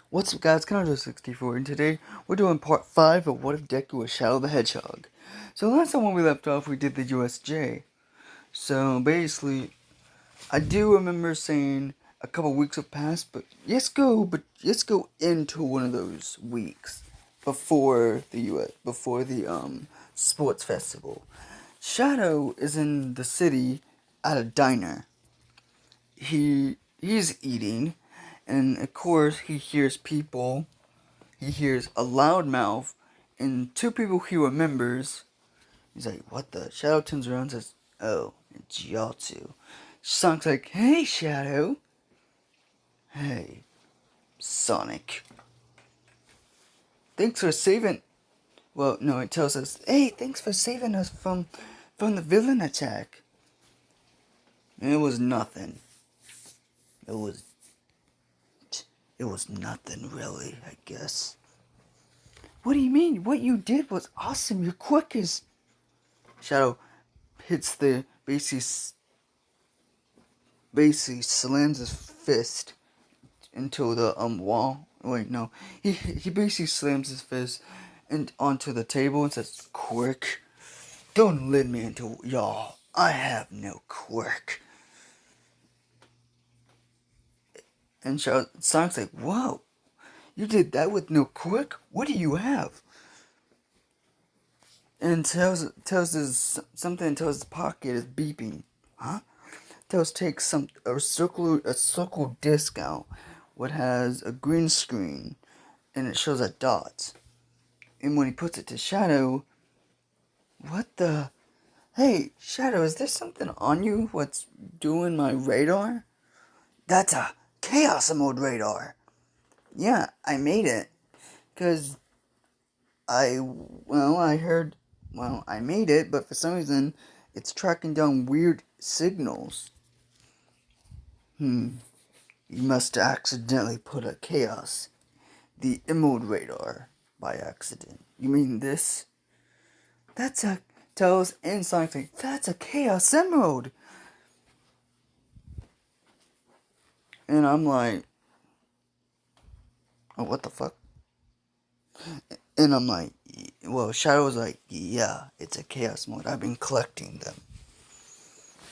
What's up guys, Shadow64, and today we're doing part 5 of What If Deku was Shadow the Hedgehog. So last time when we left off, we did the USJ. So basically, I do remember saying a couple weeks have passed, but let's go into one of those weeks before the sports festival. Shadow is in the city at a diner. He's eating, and of course he hears people. He hears a loud mouth and two people he remembers. He's like, what the? Shadow turns around and says, oh, it's y'all two. Sonic's like, hey, Shadow. Hey, Sonic. Thanks for saving... Well, no, it tells us, hey, thanks for saving us from the villain attack. And it was nothing. It was nothing, really, I guess. What do you mean? What you did was awesome. You're quick as... Shadow hits the... basically slams his fist into the wall. Wait, no. He basically slams his fist onto the table and says, "Quirk, don't lead me into y'all. I have no quirk." And Sonic's like, "Whoa, you did that with no quirk? What do you have?" And tells his pocket is beeping. Huh? Tails takes a circle disc out, what has a green screen, and it shows a dot. And when he puts it to Shadow, what the? Hey, Shadow, is there something on you? What's doing my radar? That's a Chaos Mode radar. Yeah, I made it. Cause I made it, but for some reason, it's tracking down weird signals. You must accidentally put a the emerald radar, by accident. You mean this? That's a... Tells and Sonic like, that's a Chaos Emerald! And I'm like, oh, what the fuck? And I'm like, well, Shadow's like, yeah, it's a Chaos Mode. I've been collecting them.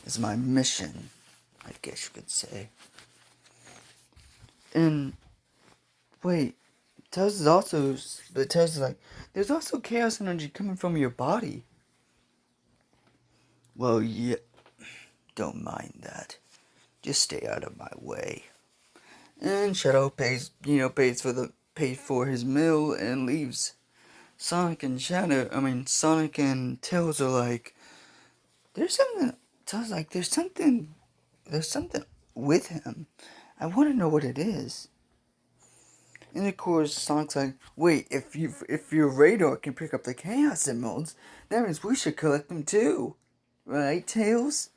It's my mission, I guess you could say. And, wait, Tails is also... But Tails is like, there's also Chaos Energy coming from your body. Well, yeah, don't mind that. Just stay out of my way. And Shadow pays for his meal and leaves. Sonic and Tails are like, there's something. Tails like, there's something with him. I want to know what it is. And of course, Sonic's like, wait, if your radar can pick up the Chaos Emeralds, that means we should collect them too. Right, Tails?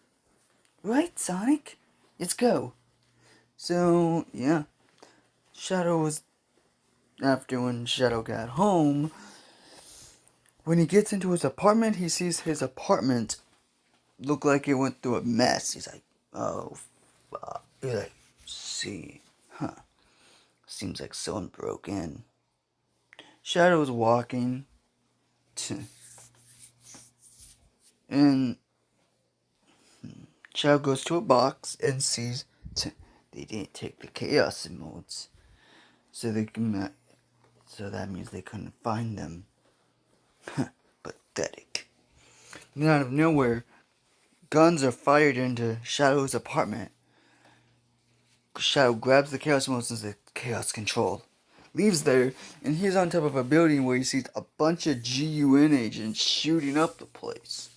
Right, Sonic? Let's go. So, yeah. After when Shadow got home, when he gets into his apartment, he sees his apartment look like it went through a mess. He's like, oh, fuck. He's like, seems like someone broke in. Shadow's walking, and Shadow goes to a box and sees they didn't take the Chaos Emotes, so that means they couldn't find them. Pathetic. And out of nowhere, guns are fired into Shadow's apartment. Shadow grabs the Chaos Emotes and says, Chaos Control. Leaves there, and he's on top of a building where he sees a bunch of GUN agents shooting up the place.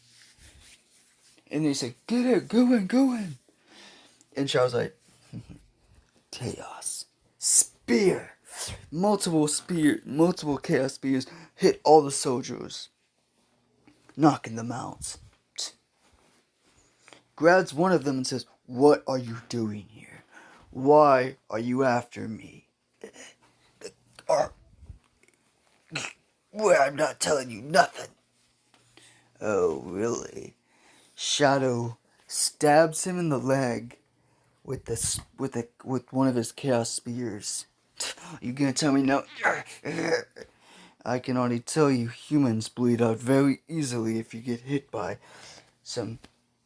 And they say, get it, go in. And Shadow's like, Chaos. Spear. Multiple Chaos Spears hit all the soldiers, knocking them out. Grabs one of them and says, what are you doing here? Why are you after me? Well, I'm not telling you nothing. Oh, really? Shadow stabs him in the leg with one of his Chaos Spears. You gonna tell me no? I can already tell you humans bleed out very easily if you get hit by some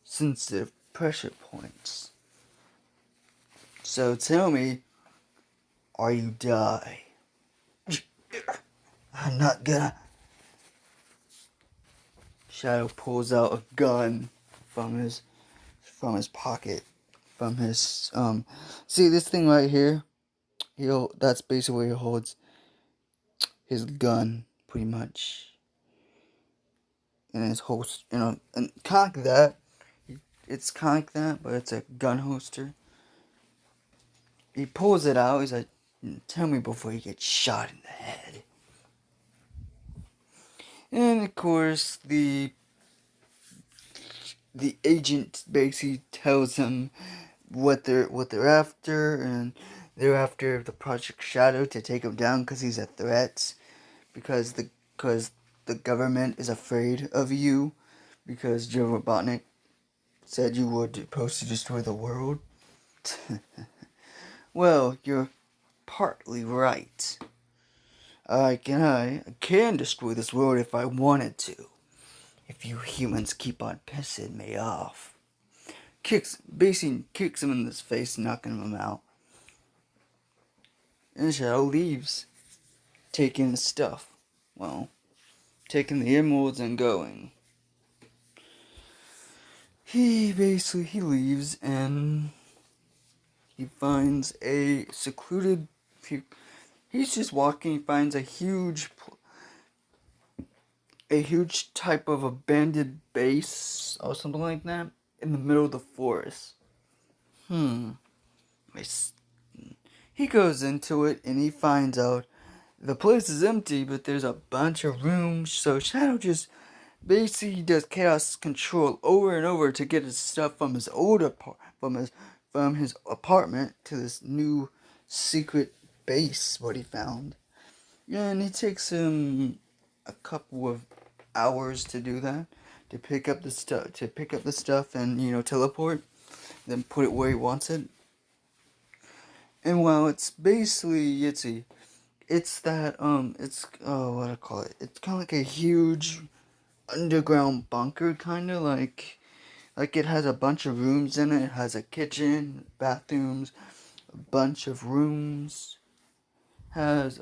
sensitive pressure points. So tell me, or you die. I'm not gonna. Shadow pulls out a gun from his pocket, from his See this thing right here? That's basically where he holds his gun, pretty much. In his holster, and kind of like that. It's kind of like that, but it's a gun holster. He pulls it out. He's like, "Tell me before you get shot in the head." And of course, the agent basically tells him what they're after, and they're after the Project Shadow to take him down because he's a threat, because the government is afraid of you, because Joe Robotnik said you were supposed to destroy the world. Well, you're partly right. I can destroy this world if I wanted to. If you humans keep on pissing me off. Basically kicks him in his face, knocking him out. And Shadow leaves, taking the stuff. Well, taking the emeralds and going. He leaves and he finds a secluded. He's just walking. He finds a huge type of abandoned base or something like that in the middle of the forest. He goes into it and he finds out the place is empty, but there's a bunch of rooms. So Shadow just basically does chaos control over and over to get his stuff from his from his apartment to this new secret base. What he found, yeah, and it takes him a couple of hours to do that, to pick up the stuff, and teleport, then put it where he wants it. And while it's basically it's that what I call it. It's kind of like a huge underground bunker, kind of like it has a bunch of rooms in it. It has a kitchen, bathrooms, a bunch of rooms. Has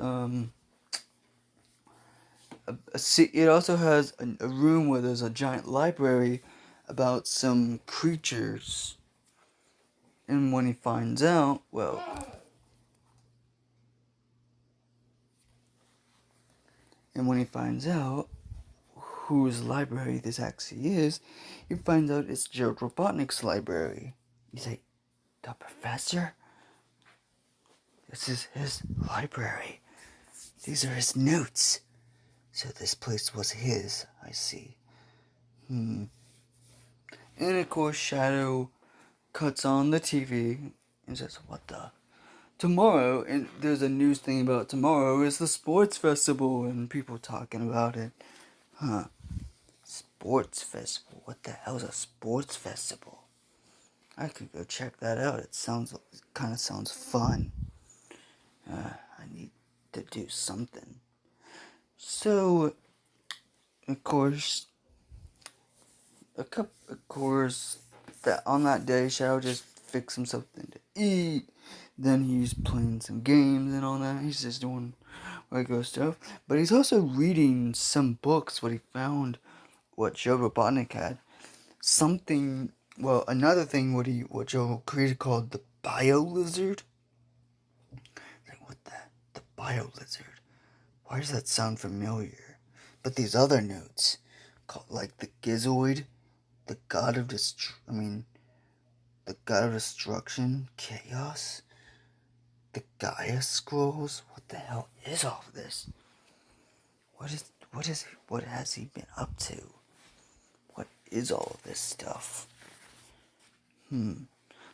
it also has a room where there's a giant library about some creatures. And when he finds out, whose library this actually is, he finds out it's Joe Robotnik's library. He's like, the professor? This is his library. These are his notes. So this place was his, I see. And of course, Shadow cuts on the TV and says, what the? Tomorrow, and there's a news thing about tomorrow, is the sports festival, and people talking about it. Sports festival? What the hell is a sports festival? I could go check that out. It kind of sounds fun. I need to do something. So, of course, that on that day, Shadow just fixed him something to eat. Then he's playing some games and all that. He's just doing regular stuff. But he's also reading some books. What he found, what Joe Robotnik had. Another thing what Joe created called the Bio Lizard. Like, what the Bio Lizard? Why does that sound familiar? But these other notes, called like the Gizoid, the God of Destruction, Chaos, the Gaia Scrolls. What the hell is all of this? What has he been up to? What is all of this stuff?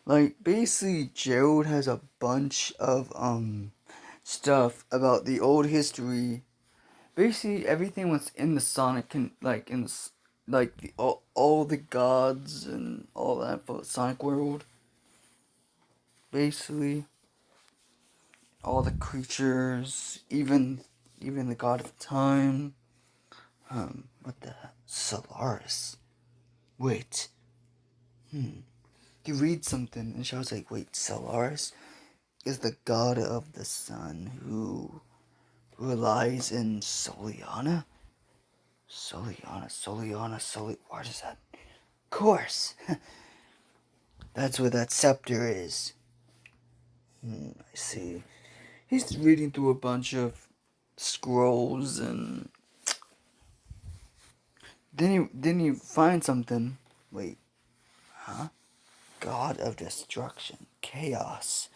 Like, basically, Gerald has a bunch of stuff about the old history. Basically, everything was in the Sonic all the gods and all that for Sonic World. Basically, all the creatures, even the god of time. What the Solaris? Wait. You read something and Shadow's like, wait, Solaris is the god of the sun who relies in Soliana? What is that? Of course. That's what that scepter is. I see. He's reading through a bunch of scrolls and then he finds something. Wait, huh? God of destruction, chaos,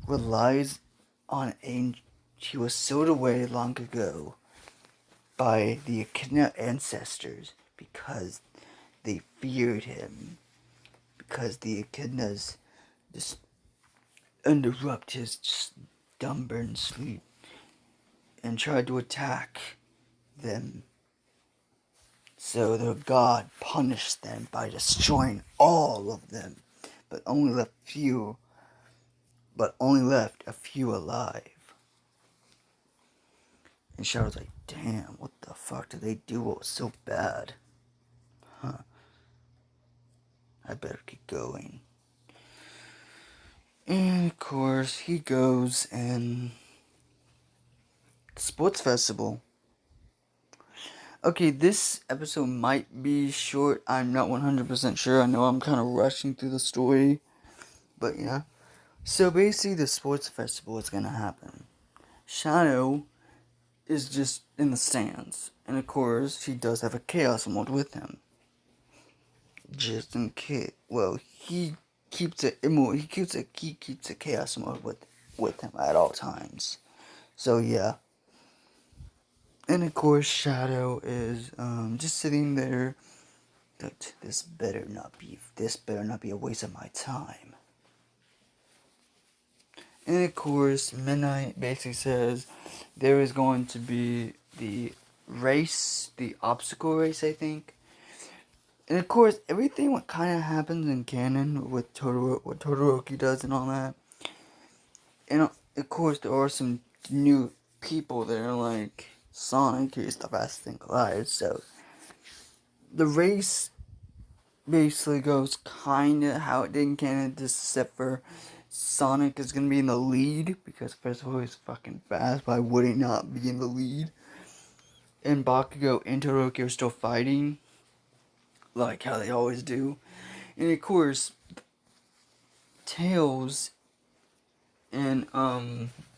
relies on angel. He was sealed away long ago by the Echidna ancestors because they feared him. Because the Echidnas just interrupt his stubborn sleep and tried to attack them. So their god punished them by destroying all of them, but only left a few alive. And Shadow's like, damn, what the fuck did they do? What was so bad? Huh. I better keep going. And of course, he goes and sports festival. Okay, this episode might be short. I'm not 100% sure. I know I'm kind of rushing through the story. But yeah. So basically, the sports festival is going to happen. Shadow is just in the stands. And of course, he does have a chaos mode with him. Just in case. Well, he keeps a chaos mode with him at all times. So yeah. And of course, Shadow is just sitting there. This better not be a waste of my time. And of course, Midnight basically says there is going to be the obstacle race, I think. And of course, everything what kind of happens in canon with what Todoroki does and all that. And of course, there are some new people there, like Sonic, who's the best thing alive. So the race basically goes kind of how it did in canon, except for Sonic is going to be in the lead, because first of all, he's fucking fast. Why would he not be in the lead? And Bakugo and Todoroki are still fighting, like how they always do. And of course, Tails and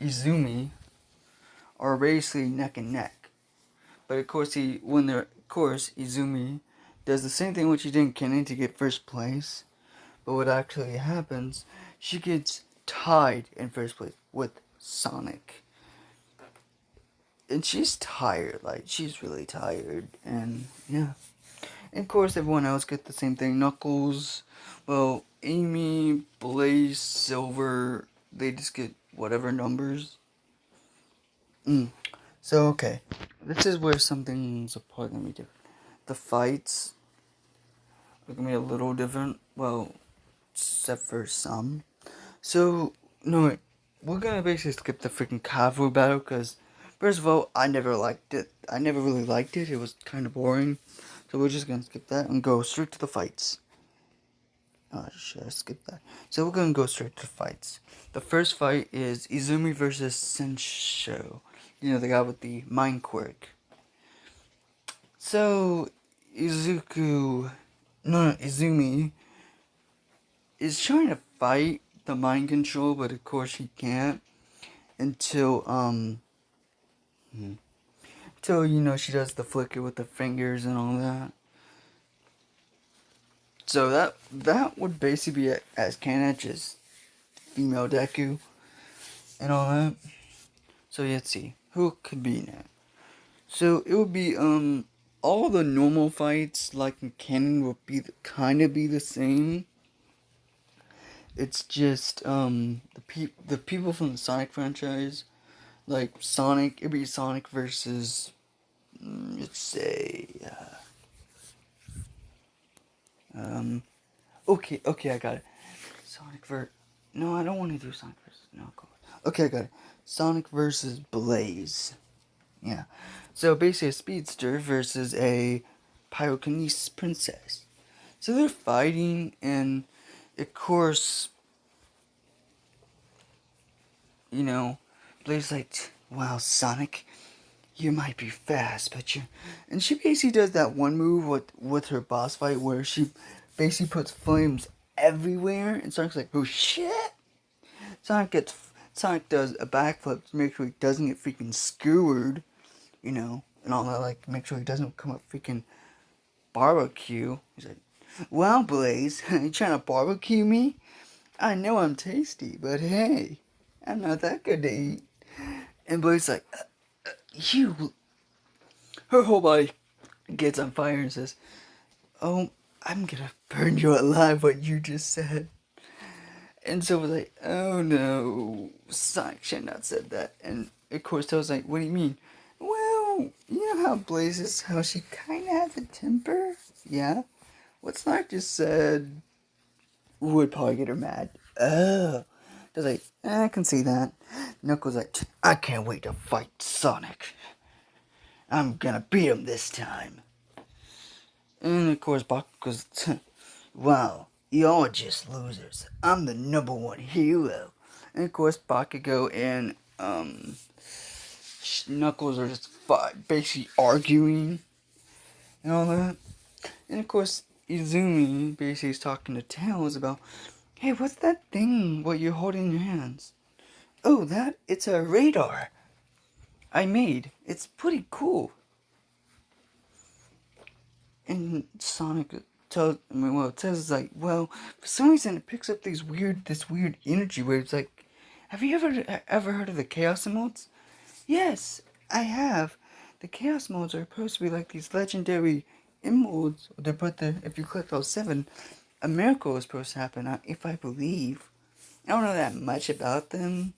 Izumi are basically neck and neck. But of course, Izumi does the same thing which he did in canon to get first place. But what actually happens, she gets tied in first place with Sonic. And she's tired, like, she's really tired, and yeah. And of course, everyone else gets the same thing. Knuckles, well, Amy, Blaze, Silver, they just get whatever numbers. So, okay. This is where something's going to be different. The fights are going to be a little different, well, except for some. So, no, we're gonna basically skip the freaking cavalry battle, because, first of all, I never liked it. I never really liked it. It was kind of boring. So we're just gonna skip that and go straight to the fights. Oh, should I skip that? So we're gonna go straight to the fights. The first fight is Izumi versus Sensho. You know, the guy with the mind quirk. So, Izumi is trying to fight the mind control, but of course he can't until she does the flicker with the fingers and all that. So that would basically be as canon, just female Deku and all that. So let's see who could be in it. So it would be all the normal fights like in canon would be kind of be the same. It's just the people from the Sonic franchise, like Sonic. It'd be Sonic versus let's say okay, I got it. No, I don't want to do Sonic versus Knuckles. Okay, I got it. Sonic versus Blaze. Yeah. So basically a speedster versus a pyrokinesis princess. So they're fighting, and of course, you know, Blaze like, wow, Sonic, you might be fast, but you... And she basically does that one move with her boss fight where she basically puts flames everywhere, and Sonic's like, oh shit! Sonic does a backflip to make sure he doesn't get freaking skewered, and all that, like, make sure he doesn't come up freaking barbecue. He's like, well, Blaze, you trying to barbecue me? I know I'm tasty, but hey, I'm not that good to eat. And Blaze's like, you... Her whole body gets on fire and says, oh, I'm gonna burn you alive, what you just said. And so was like, oh no, Sonic should not said that. And of course, Tails like, what do you mean? Well, you know how Blaze is, how she kind of has a temper? Yeah? What Sonic just said would probably get her mad. Oh. Tails like, I can see that. Knuckles like, I can't wait to fight Sonic. I'm gonna beat him this time. And of course, Bach goes, wow, y'all just losers. I'm the #1 hero. And of course, Bakugo and Knuckles are just basically arguing and all that. And of course, Izumi basically is talking to Tails about, hey, what's that thing what you're holding in your hands? Oh, it's a radar I made. It's pretty cool. And Sonic Tails is like, well, for some reason it picks up this weird energy waves. Like, have you ever heard of the Chaos Emotes? Yes, I have. The Chaos Modes are supposed to be like these legendary emotes. They're put there. If you collect all 7, a miracle is supposed to happen. If I believe, I don't know that much about them,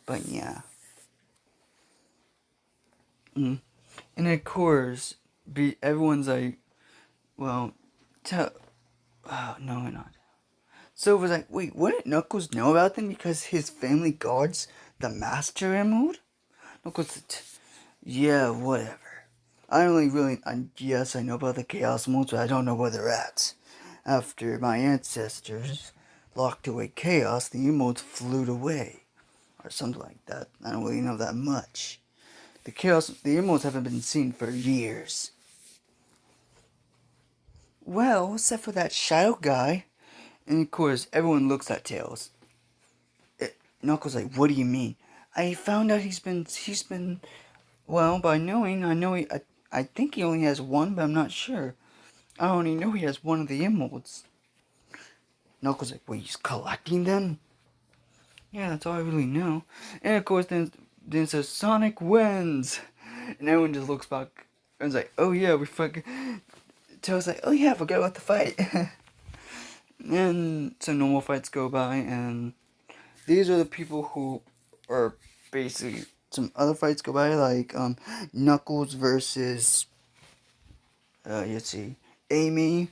but yeah. And of course, everyone's like, well, oh, no, we're not. So it was like, wait, wouldn't Knuckles know about them because his family guards the Master Emerald? Knuckles, yeah, whatever. Yes, I know about the Chaos Modes, but I don't know where they're at. After my ancestors locked away Chaos, the emotes flew away. Or something like that. I don't really know that much. The emotes haven't been seen for years. Well, except for that Shadow guy. And of course, everyone looks at Tails. Knuckles like, what do you mean? I found out he's been, well, by knowing, I think he only has one, but I'm not sure. I only know he has one of the emeralds. Knuckles like, wait, he's collecting them? Yeah, that's all I really know. And of course, then says, Sonic wins! And everyone just looks back and is like, oh yeah, we fucking... Tails like, oh yeah, I forgot about the fight. And some normal fights go by, and these are the people who are basically... Some other fights go by, like Knuckles versus... let's see. Amy.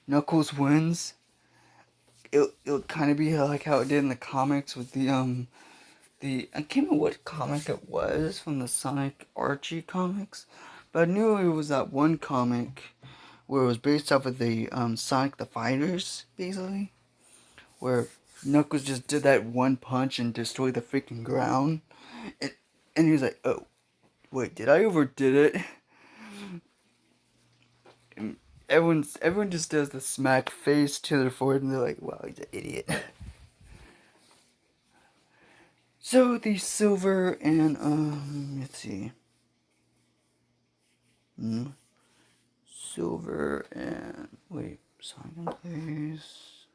Knuckles wins. It'll kind of be like how it did in the comics with the I can't remember what comic it was from the Sonic Archie comics, but I knew it was that one comic where it was based off of the Sonic the Fighters, basically, where Knuckles just did that one punch and destroyed the freaking ground, and he was like, oh, wait, did I overdid it? And everyone just does the smack face to their forehead, and they're like, wow, he's an idiot. So the silver and let's see. Silver and wait, Sonic plays.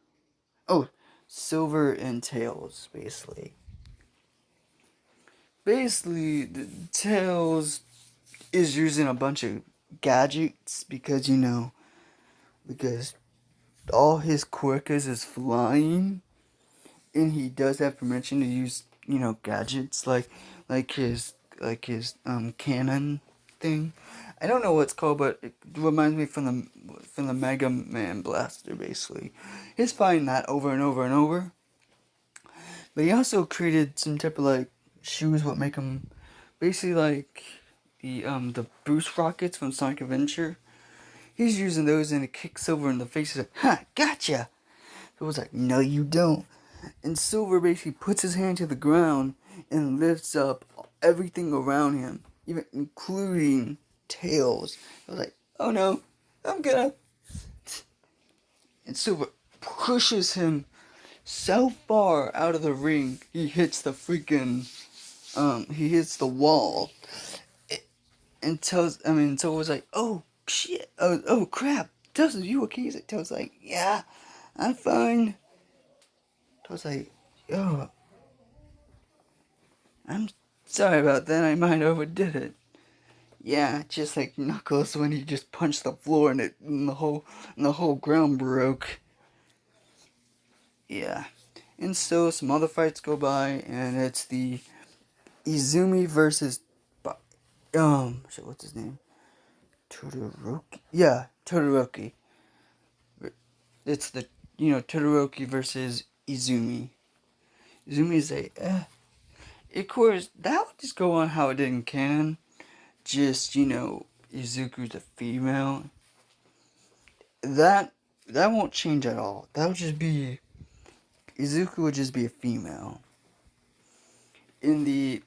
Oh, Silver and Tails, basically. Basically, the Tails is using a bunch of gadgets because because all his quirkers is flying, and he does have permission to use gadgets like his cannon thing. I don't know what it's called, but it reminds me from the Mega Man blaster. Basically, he's fighting that over and over and over. But he also created some type of shoes what make him basically like the boost rockets from Sonic Adventure. He's using those and it kicks Silver in the face. He's like, "Ha, gotcha!" Silver's like, "No, you don't." And Silver basically puts his hand to the ground and lifts up everything around him, even including Tails. I was like, "Oh no, I'm gonna..." And Silver pushes him so far out of the ring, he hits the freaking, he hits the wall. And Silver was like, "Oh shit, oh crap, Tails, are you okay?" Tails like, "Yeah, I'm fine." Tails like, "Yo, I'm sorry about that, I might overdid it." Yeah, just like Knuckles when he just punched the floor and the whole ground broke. Yeah. And so some other fights go by, and it's the Izumi versus shit, what's his name? Todoroki. Yeah, Todoroki. It's the Todoroki versus Izumi. Izumi's of course that would just go on how it did in canon. Just Izuku's a female. That won't change at all. That would just be Izuku would just be a female. In the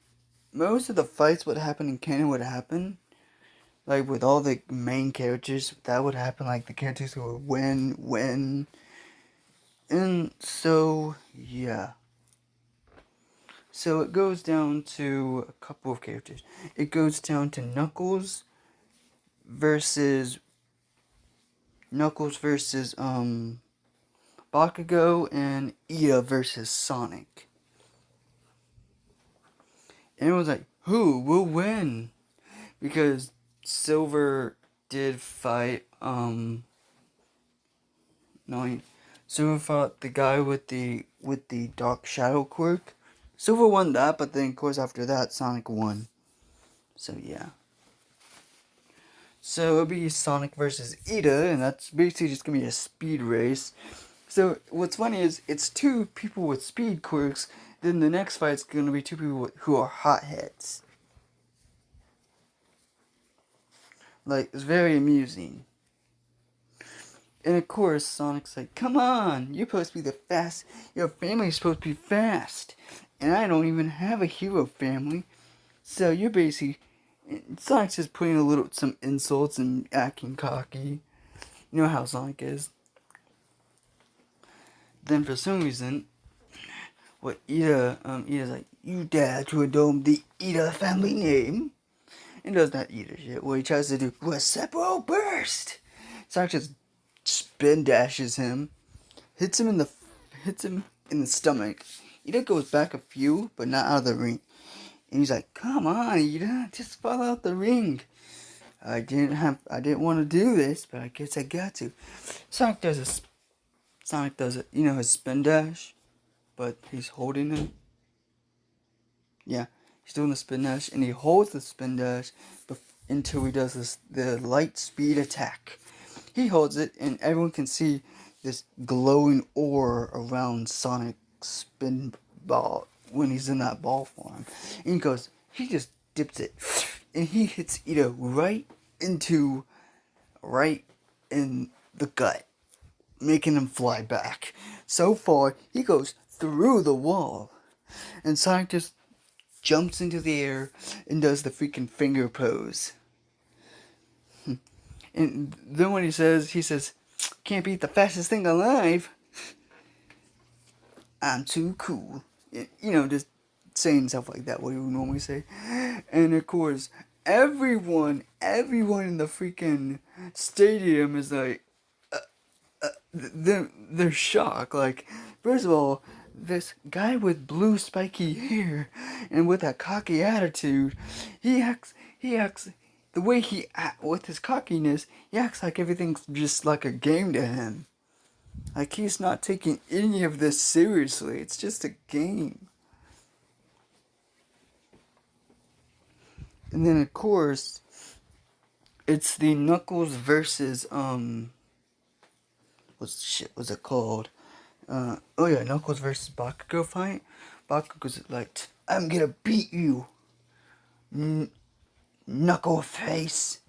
most of the fights, what happened in canon would happen. Like with all the main characters, that would happen. Like the characters who would win. And so, yeah. So it goes down to a couple of characters. It goes down to Knuckles versus Bakugo, and Ida versus Sonic. And it was like, who will win? Because Silver did fight Silver fought the guy with the dark shadow quirk. Silver won that, but then of course after that Sonic won. So yeah. So it'll be Sonic versus Ida, and that's basically just gonna be a speed race. So what's funny is it's two people with speed quirks. Then the next fight's gonna be two people who are hotheads. Like, it's very amusing. And of course, Sonic's like, "Come on, you're supposed to be the fast. Your family's supposed to be fast, and I don't even have a hero family. So you're basically..." Sonic's just putting some insults and acting cocky. You know how Sonic is. Then for some reason, Ida's like, "You dare to adopt the Ida family name?" And does that Ida shit. What he tries to do, a Seppo burst. Sonic just spin dashes him, hits him in the stomach. Ida goes back a few, but not out of the ring. And he's like, "Come on, Ida, just fall out the ring. I didn't want to do this, but I guess I got to." Sonic does it, his spin dash, but he's holding it. Yeah, he's doing the spin dash, and he holds the spin dash until he does the light speed attack. He holds it, and everyone can see this glowing ore around Sonic's spin ball when he's in that ball form. And he just dips it, and he hits Ida right in the gut, making him fly back. So far, he goes through the wall, and Sonic just jumps into the air and does the freaking finger pose. And then when he says, "Can't beat the fastest thing alive. I'm too cool." Just saying stuff like that, what he would normally say. And of course, everyone in the freaking stadium is like, they're shocked. Like, first of all, this guy with blue spiky hair and with that cocky attitude, he acts the way he acts with his cockiness. He acts like everything's just like a game to him. Like he's not taking any of this seriously. It's just a game. And then of course, it's the Knuckles versus what's it called? Knuckles versus Bakugo fight. Bakugo's like, I'm gonna beat you, knuckle face.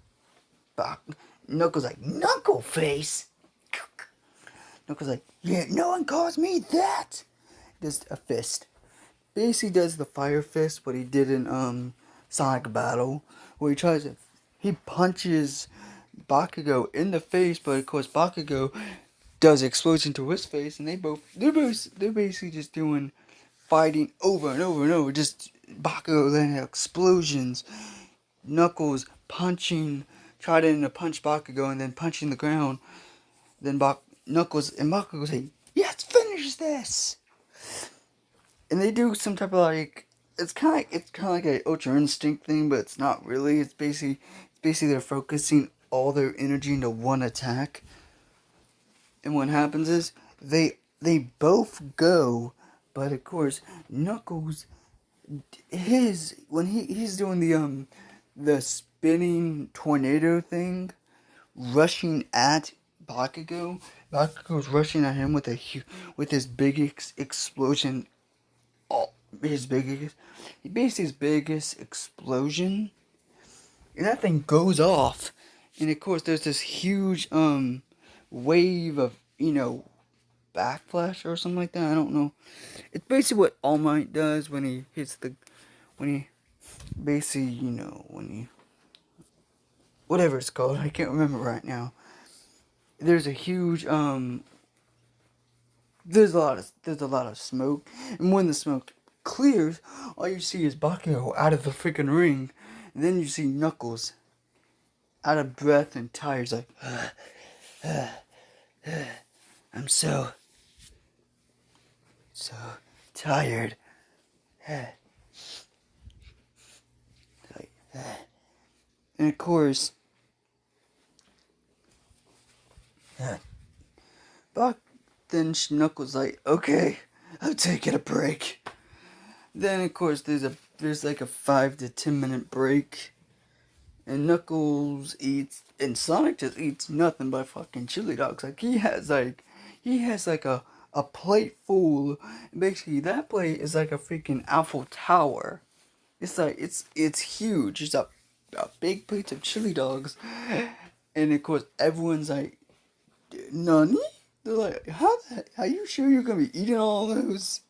Knuckles like, knuckle face? Knuckles like, yeah, no one calls me that. Does a fist. Basically does the fire fist, what he did in Sonic Battle, where he punches Bakugo in the face, but of course Bakugo does explosion to his face, and they're basically just doing fighting over and over and over, just Bakugo letting out explosions, Knuckles trying to punch Bakugo and then punching the ground, then Knuckles and Bakugo say, yes, finish this! And they do some type of like, it's kind of like a Ultra Instinct thing, but it's not really. It's basically they're focusing all their energy into one attack. And what happens is they both go, but of course Knuckles, when he's doing the spinning tornado thing, rushing at Bakugo. Bakugo's rushing at him with his biggest explosion. His biggest explosion, and that thing goes off, and of course there's this huge wave of backflash or something like that. I don't know. It's basically what All Might does when he whatever it's called. I can't remember right now. There's a huge there's a lot of smoke, and when the smoke clears, all you see is Bakugo out of the freaking ring, and then you see Knuckles out of breath and tired, like, I'm so tired. And of course, then Knuckles like, okay, I'm taking a break. Then of course there's like a 5 to 10 minute break, and Knuckles eats, and Sonic just eats nothing but fucking chili dogs. Like he has like a plate full, and basically that plate is like a freaking Eiffel Tower. It's like it's huge. It's a big plate of chili dogs, and of course everyone's like, Nani? They're like, how you sure you're gonna be eating all those?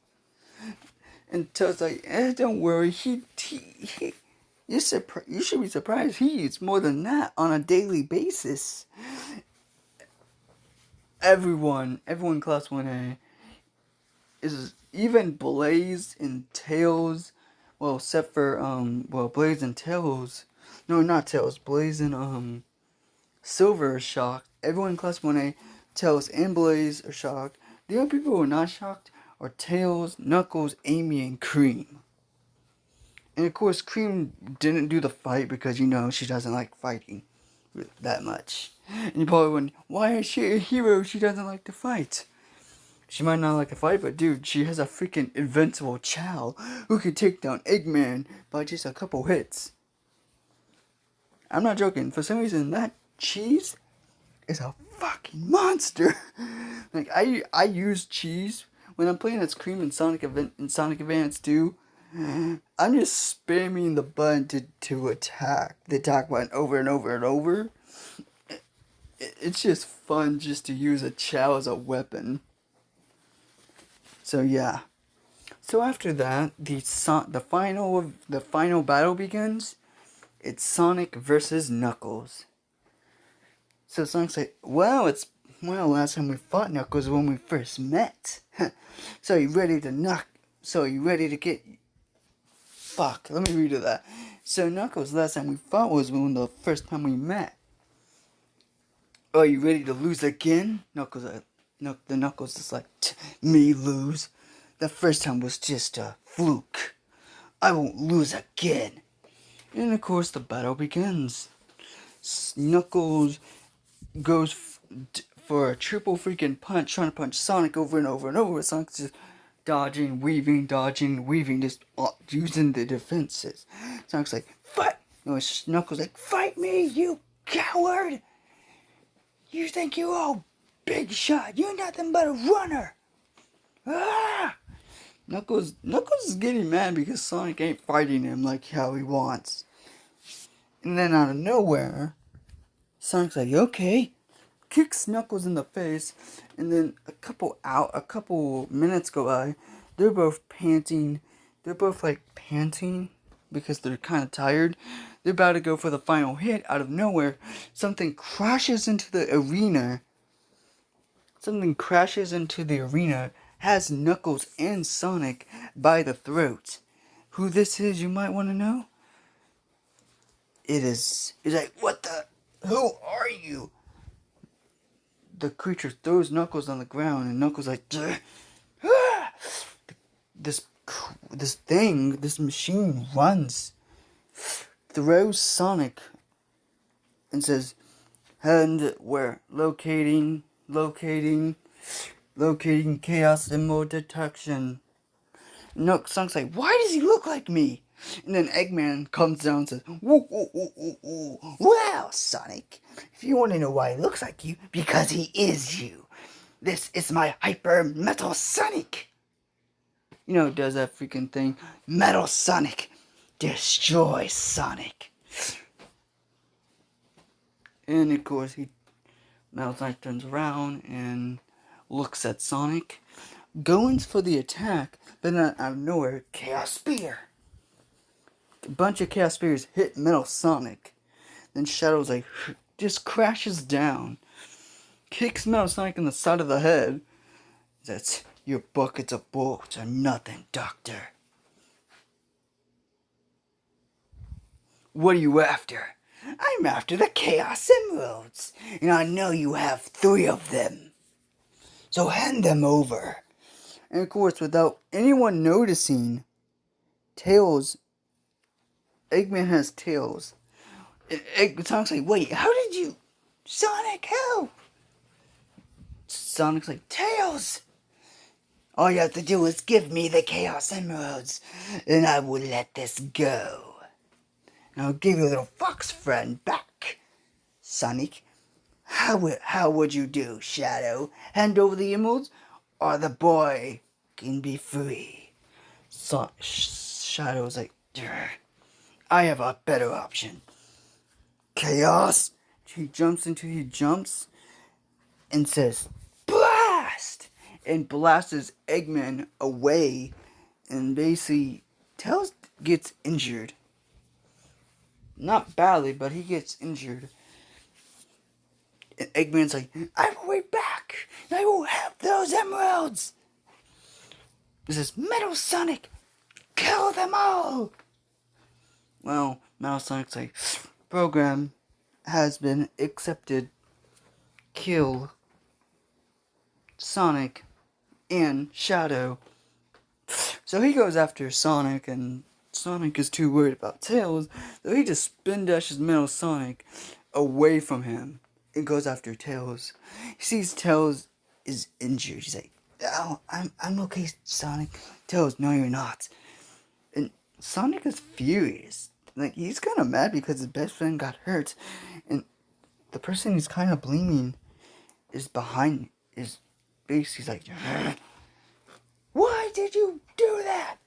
And Toad's like, don't worry, you should be surprised. He eats more than that on a daily basis. Everyone class 1A is, even Blaze and Tails, well, except for Blaze and Tails, no, not Tails, Blaze and Silver are shocked. Everyone in class 1A, Tails and Blaze are shocked. The only people who are not shocked are Tails, Knuckles, Amy, and Cream. And of course, Cream didn't do the fight because, she doesn't like fighting that much. And you probably wonder, why is she a hero? She doesn't like to fight. She might not like to fight, but dude, she has a freaking invincible Chow who can take down Eggman by just a couple hits. I'm not joking. For some reason, that cheese is a fucking monster. Like, I use cheese when I'm playing as Cream in Sonic Advance 2. I'm just spamming the button to attack the attack button over and over and over. It's just fun just to use a Chow as a weapon. So yeah. So after that, the final battle begins. It's Sonic versus Knuckles. So Sonic's like, last time we fought Knuckles when we first met. So you ready to get... Fuck, let me redo that. So Knuckles, last time we fought was the first time we met. Are you ready to lose again? The Knuckles is like, me lose? The first time was just a fluke. I won't lose again. And of course the battle begins. Knuckles goes for a triple freaking punch, trying to punch Sonic over and over and over. Sonic's just dodging, weaving, just using the defenses. Sonic's like, fight! Knuckles like, fight me, you coward! You think you're all big shot? You're nothing but a runner! Ah! Knuckles is getting mad because Sonic ain't fighting him like how he wants. And then out of nowhere, Sonic's like, okay, kicks Knuckles in the face, and then a couple minutes go by. They're both panting. They're both like panting because they're kind of tired. They're about to go for the final hit. Out of nowhere, something crashes into the arena. Has Knuckles and Sonic by the throat. Who this is, you might want to know? It's like, what the? Who are you? The creature throws Knuckles on the ground, and Knuckles like, ah! this machine runs, throws Sonic, and says, and we're locating chaos symbol detection. And Sonic's like, why does he look like me? And then Eggman comes down and says, woo, woo, woo, woo, woo. Well, Sonic, if you want to know why he looks like you, because he is you. This is my Hyper Metal Sonic. You know, it does that freaking thing. Metal Sonic. Destroy Sonic. And of course, Metal Sonic turns around and looks at Sonic. Goes for the attack, but then out of nowhere, Chaos Spear. A bunch of Chaos Spears hit Metal Sonic. Then Shadow's like, just crashes down. Kicks Metal Sonic in the side of the head. Says, your buckets of bullets are nothing, Doctor. What are you after? I'm after the Chaos Emeralds, and I know you have 3 of them. So hand them over. And of course, without anyone noticing, Eggman has Tails. Sonic's like, wait, how did you... Sonic, help! Sonic's like, Tails! All you have to do is give me the Chaos Emeralds, and I will let this go. And I'll give your little fox friend back. Sonic, how would you do, Shadow? Hand over the emeralds, or the boy can be free. Shadow's like, I have a better option. Chaos. He jumps and says, blast! And blasts Eggman away, and basically Tails gets injured. Not badly, but he gets injured. And Eggman's like, I will be back! I will have those emeralds! This is Metal Sonic! Kill them all! Well, Metal Sonic's like, program has been accepted. Kill Sonic and Shadow. So he goes after Sonic, and Sonic is too worried about Tails, so he just spin dashes Metal Sonic away from him and goes after Tails. He sees Tails is injured. He's like, oh, I'm okay, Sonic. Tails, no, you're not. And Sonic is furious. Like, he's kind of mad because his best friend got hurt, and the person he's kind of blaming is basically like, why did you do that?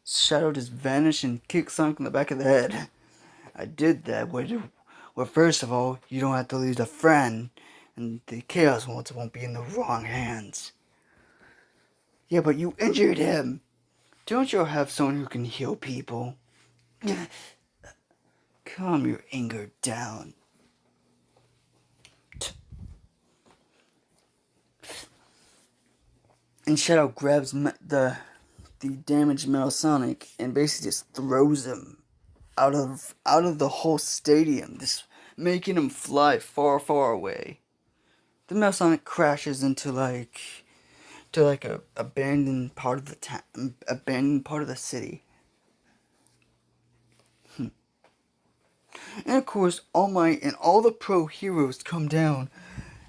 Shadow just vanished and kicked Sonic in the back of the head. I did that. Well, first of all, you don't have to lose a friend, and the Chaos Ones won't be in the wrong hands. Yeah, but you injured him. Don't you have someone who can heal people? Calm your anger down. And Shadow grabs the damaged Metal Sonic and basically just throws him out of the whole stadium, just making him fly far, far away. The Metal Sonic crashes into a abandoned part of the city. And of course, All Might and all the pro heroes come down,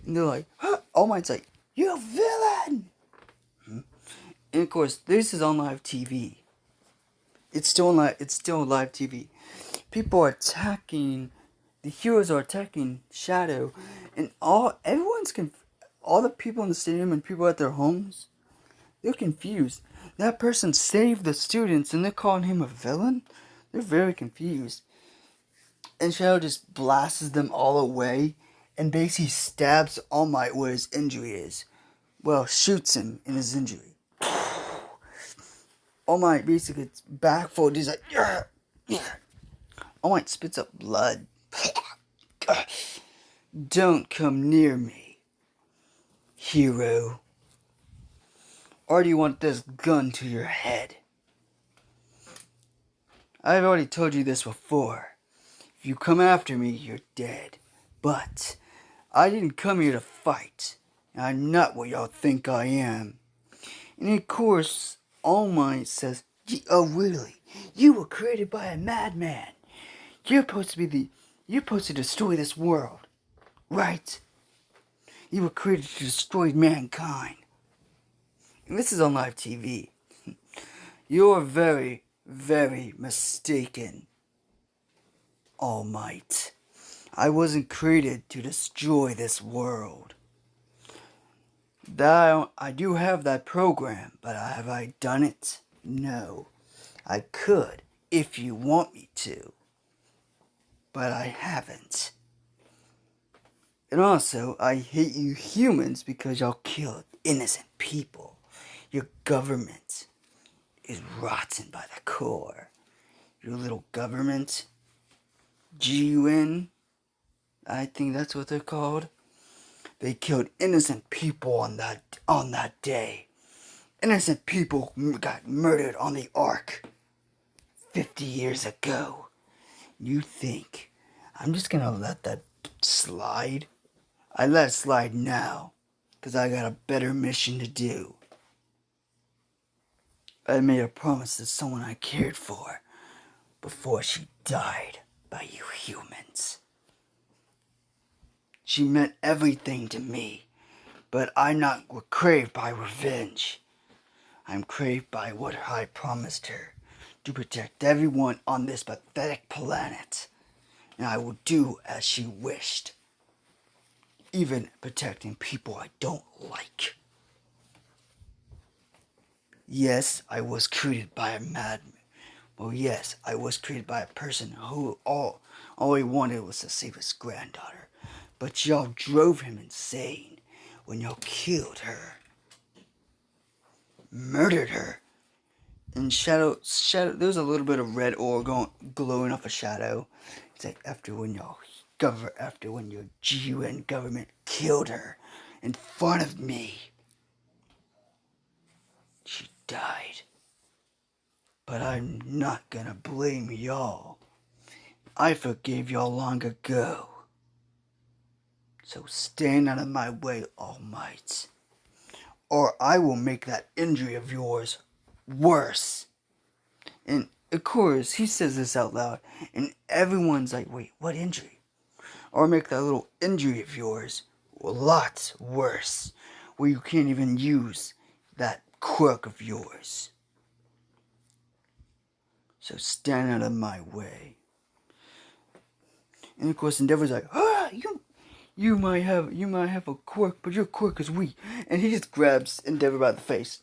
and they're like, huh? All Might's like, you villain! And of course, this is on live TV. It's still live TV. People are attacking. The heroes are attacking Shadow, and all the people in the stadium and people at their homes, They're confused. That person saved the students and they're calling him a villain? They're very confused. And Shadow just blasts them all away and basically stabs All Might where his injury is. Well, shoots him in his injury. All Might basically gets backfold. He's like, yeah, yeah. All Might spits up blood. Don't come near me, hero. Or do you want this gun to your head? I've already told you this before. If you come after me, you're dead. But I didn't come here to fight. I'm not what y'all think I am. And of course, All Might says, oh really? You were created by a madman. You're supposed to destroy this world, right? You were created to destroy mankind. And this is on live TV. You're very, very mistaken, All Might. I wasn't created to destroy this world. I do have that program, but have I done it? No. I could, if you want me to. But I haven't. And also, I hate you humans because y'all killed innocent people. Your government is rotten by the core. Your little government, GUN, I think that's what they're called. They killed innocent people on that day. Innocent people got murdered on the Ark 50 years ago. You think I'm just gonna let that slide? I let it slide now, because I got a better mission to do. I made a promise to someone I cared for before she died by you humans. She meant everything to me, but I'm not craved by revenge. I'm craved by what I promised her, to protect everyone on this pathetic planet. And I will do as she wished, even protecting people I don't like. Yes, I was created by a madman. Well, yes, I was created by a person who all he wanted was to save his granddaughter. But y'all drove him insane when y'all killed her. Murdered her. And Shadow, there's a little bit of red ore glowing off of Shadow. It's like after when your GUN government killed her in front of me. She died. But I'm not gonna blame y'all. I forgave y'all long ago. So stand out of my way, All Might. Or I will make that injury of yours worse. And of course, he says this out loud, and everyone's like, wait, what injury? Or make that little injury of yours a lot worse, where you can't even use that quirk of yours. So stand out of my way. And of course, Endeavor's like, you might have a quirk, but your quirk is weak. And he just grabs Endeavor by the face.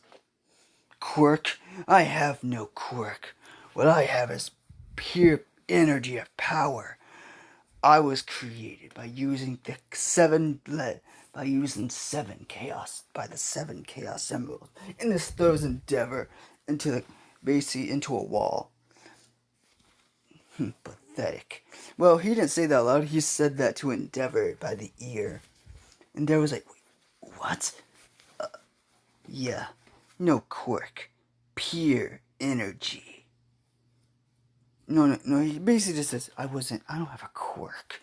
Quirk? I have no quirk. What I have is pure energy of power. I was created by using the seven chaos emeralds. And this throws Endeavor into a wall. Pathetic. Well, he didn't say that out loud. He said that to Endeavor by the ear. Endeavor's like, wait, what? Yeah, no quirk. Pure energy. No, he basically just says, I don't have a quirk.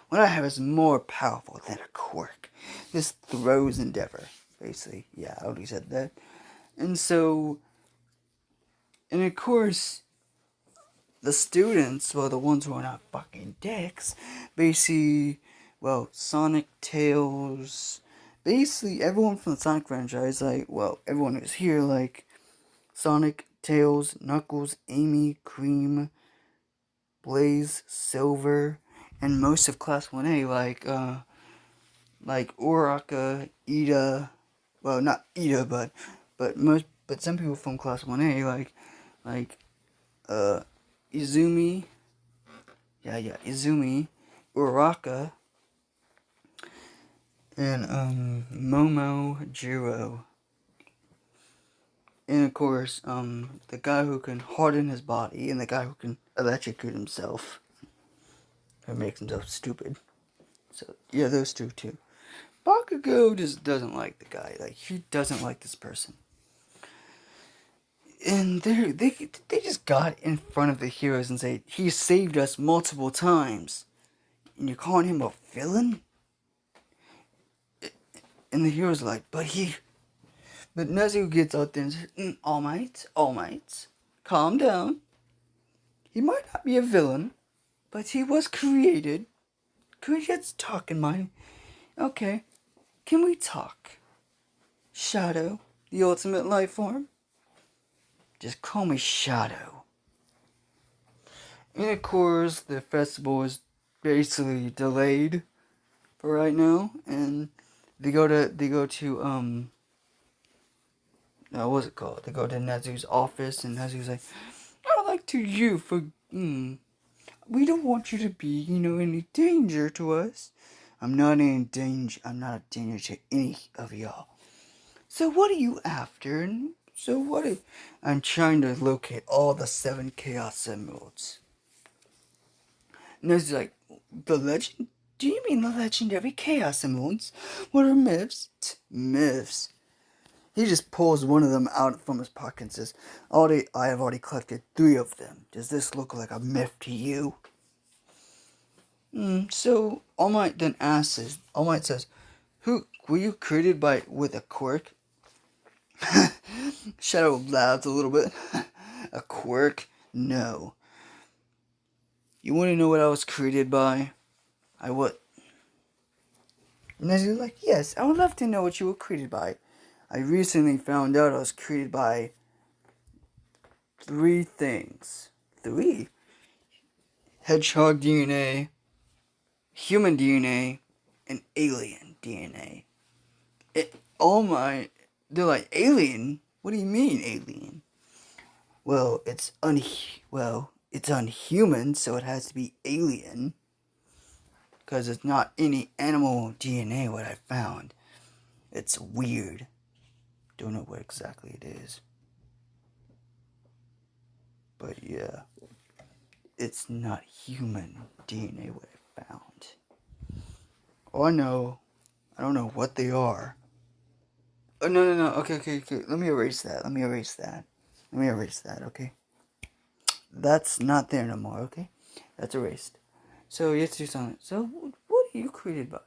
What I have is more powerful than a quirk. This throws Endeavor. Basically, yeah, I already said that. And of course, the students, well, the ones who are not fucking dicks, basically, well, Sonic, Tails, basically everyone from the Sonic franchise, like, well, everyone who's here, like, Sonic, Tails, Knuckles, Amy, Cream, Blaze, Silver, and most of Class 1A, like Uraraka, Ida, well, not Ida, but but some people from Class 1A, like, Izumi, Izumi, Uraka, and, Momo Jiro. And of course, the guy who can harden his body, and the guy who can electrocute himself, who makes himself stupid. So, yeah, those two, too. Bakugo just doesn't like the guy. Like, he doesn't like this person. And they just got in front of the heroes and say, he saved us multiple times. And you're calling him a villain? And the heroes are like, but Nezu gets out there and says, All Might, calm down. He might not be a villain, but he was created. Can we just talk in mind? Okay, can we talk? Shadow, the ultimate life form? Just call me Shadow. And of course, the festival is basically delayed for right now, and they go to what's it called? They go to Nezu's office, and Nezu's like, I'd like to you for, we don't want you to be, any danger to us. I'm not in danger. I'm not a danger to any of y'all. So what are you after? And so I'm trying to locate all the 7 Chaos Emeralds. And Nezu's like, the legend? Do you mean the legendary Chaos Emeralds? What are myths? Myths. He just pulls one of them out from his pocket and says, I have already collected 3 of them. Does this look like a myth to you? So All Might then asks, All Might says, who were you created with a quirk? Shadow laughs a little bit. A quirk? No. You want to know what I was created by? And he's like, yes, I would love to know what you were created by. I recently found out I was created by 3 things. 3? Hedgehog DNA, human DNA, and alien DNA. They're like, alien? What do you mean, alien? Well, it's unhuman, so it has to be alien. Because it's not any animal DNA what I found. It's weird. Don't know what exactly it is. But yeah. It's not human DNA what I found. Oh, I don't know what they are. Oh, no. Okay. Let me erase that, okay? That's not there no more, okay? That's erased. So, let's do something. So, what are you created by?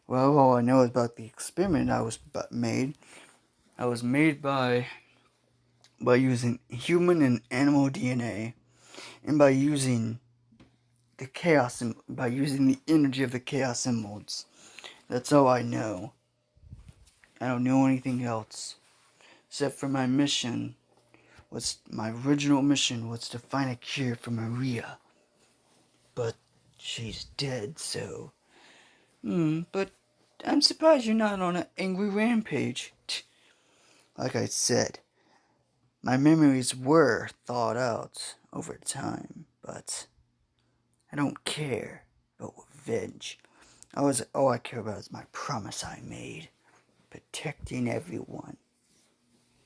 Well, all I know about the experiment I was made. I was made by using human and animal DNA, and by using the energy of the Chaos Emeralds. That's all I know. I don't know anything else. Except for my original mission was to find a cure for Maria. But she's dead, so... but I'm surprised you're not on an angry rampage. Like I said, my memories were thought out over time, but I don't care about revenge. All I care about is my promise I made. Protecting everyone.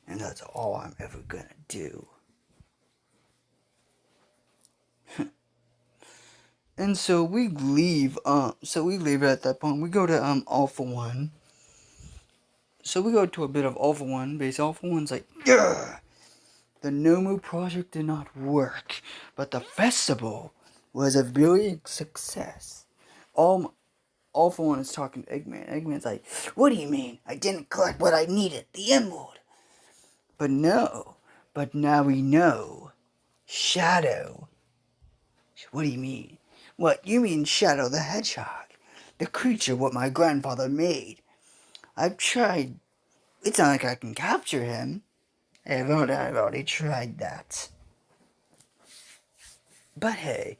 And that's all I'm ever gonna do. And so we leave at that point. We go to All For One. So we go to a bit of All For One, base All For One's like, yeah! The Nomu project did not work, but the festival was a brilliant success. All For One is talking to Eggman. Eggman's like, what do you mean? I didn't collect what I needed, the emerald. But now we know. Shadow. What do you mean? What, you mean Shadow the Hedgehog? The creature what my grandfather made. I've tried. It's not like I can capture him. I've already tried that. But hey,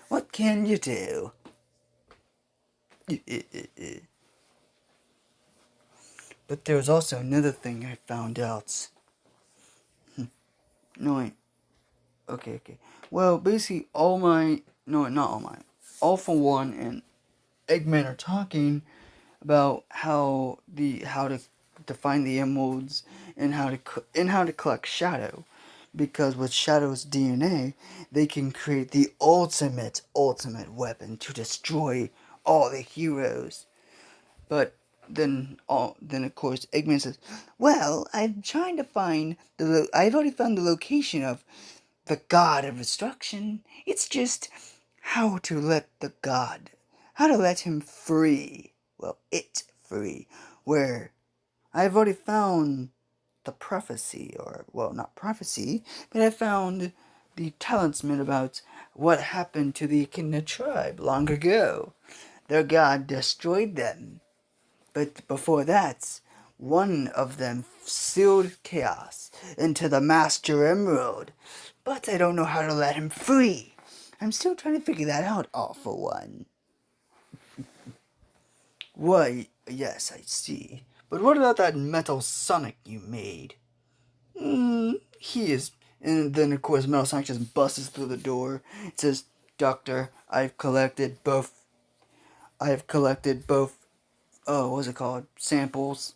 what can you do? But there was also another thing I found out. No, wait. Okay. Well, basically, All Might, no, not All Might, All for One and Eggman are talking about how to find the emeralds and how to collect Shadow, because with Shadow's DNA, they can create the ultimate weapon to destroy all the heroes. But then of course Eggman says, "Well, I'm trying to find I've already found the location of the god of destruction. It's just how to let him free. Well, it free. Where I've already found the prophecy, or, well, not prophecy, but I found the talisman about what happened to the Echidna tribe long ago. Their god destroyed them. But before that, one of them sealed chaos into the Master Emerald. But I don't know how to let him free. I'm still trying to figure that out, all for one." "Why, yes, I see. But what about that metal Sonic you made?" He is..." And then, of course, Metal Sonic just busts through the door. It says, "Doctor, I have collected both, what's it called? Samples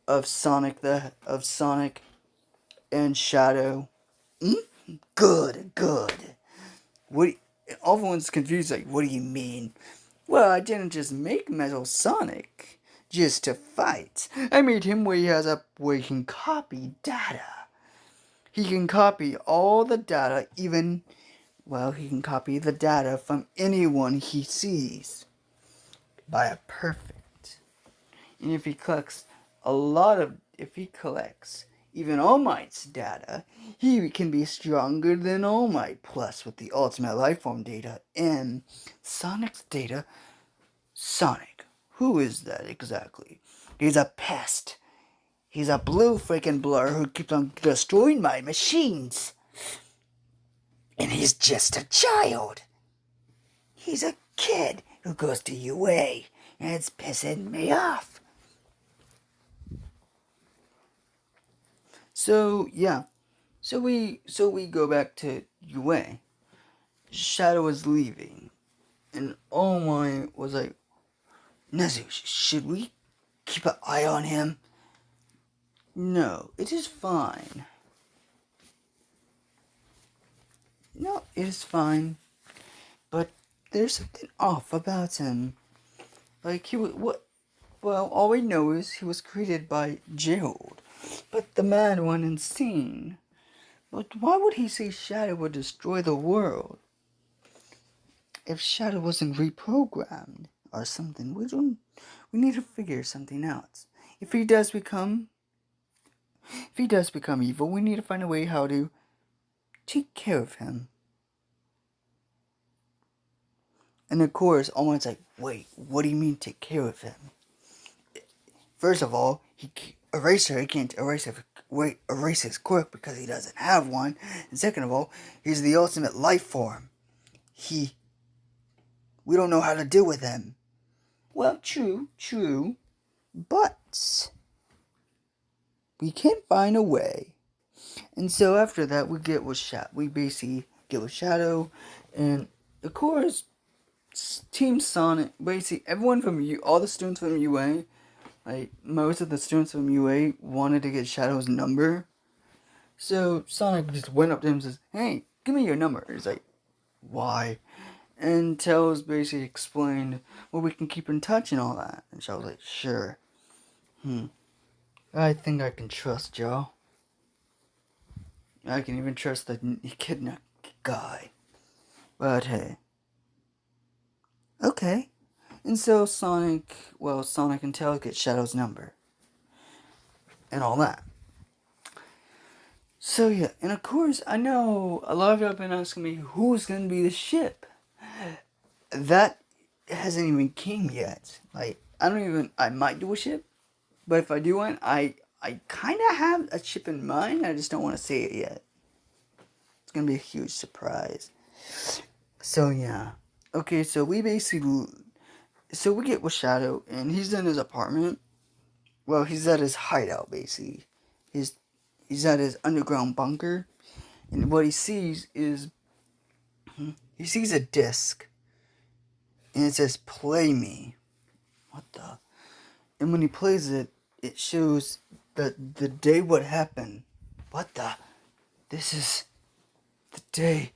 of Sonic and Shadow." Good. What? Everyone's confused. Like, what do you mean? "Well, I didn't just make Metal Sonic just to fight. I made him where he can copy data. He can copy all the data, he can copy the data from anyone he sees by a perfect. And if he collects even All Might's data, he can be stronger than All Might. Plus, with the ultimate lifeform data and Sonic's data, Sonic, who is that exactly? He's a pest. He's a blue freaking blur who keeps on destroying my machines. And he's just a child. He's a kid who goes to UA, and it's pissing me off." So yeah, so we go back to UA. Shadow is leaving, and All Might was like, "Nezu, should we keep an eye on him?" "No, it is fine. No, it is fine. But there's something off about him. Like, he was what? Well, all we know is he was created by Gerald, but the man went insane. But why would he say Shadow would destroy the world? If Shadow wasn't reprogrammed or something, we need to figure something out. If he does become evil, we need to find a way how to take care of him." And of course, Almond's like, "Wait, what do you mean take care of him? First of all, he can't erase his quirk because he doesn't have one. And second of all, he's the ultimate life form. We don't know how to deal with him." "Well, true, but we can find a way." And so after that, we basically get with Shadow, and of course, Team Sonic, basically everyone all the students from UA, like most of the students from UA wanted to get Shadow's number. So Sonic just went up to him and says, "Hey, give me your number." He's like, "Why?" And Tails basically explained, "Well, we can keep in touch and all that." And Shadow's like, "Sure. I think I can trust y'all. I can even trust the echidna guy. But hey. Okay." And so Sonic and Tails get Shadow's number. And all that. So yeah, and of course, I know a lot of you have been asking me who's gonna be the ship. That hasn't even came yet. Like, I might do a ship, but if I do one, I kind of have a ship in mind. I just don't want to say it yet. It's gonna be a huge surprise. So yeah, okay. So we get with Shadow, and he's in his apartment, well, he's at his hideout, basically. He's at his underground bunker, and what he sees is, he sees a disc, and it says, "Play me." What the? And when he plays it, it shows the day what happened. What the? This is the day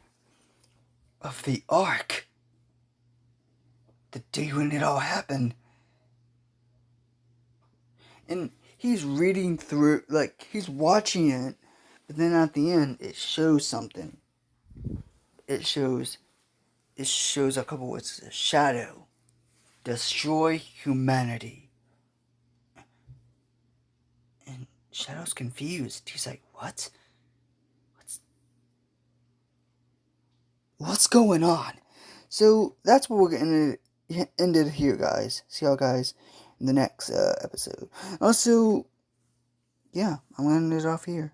of the arc. The day when it all happened. And he's reading through, like, he's watching it, but then at the end, it shows something. It shows a couple words. Shadow. Destroy humanity. And Shadow's confused. He's like, what? What's going on? So that's what we're going to end it here, guys. See y'all guys in the next episode. Also, yeah, I'm going to end it off here.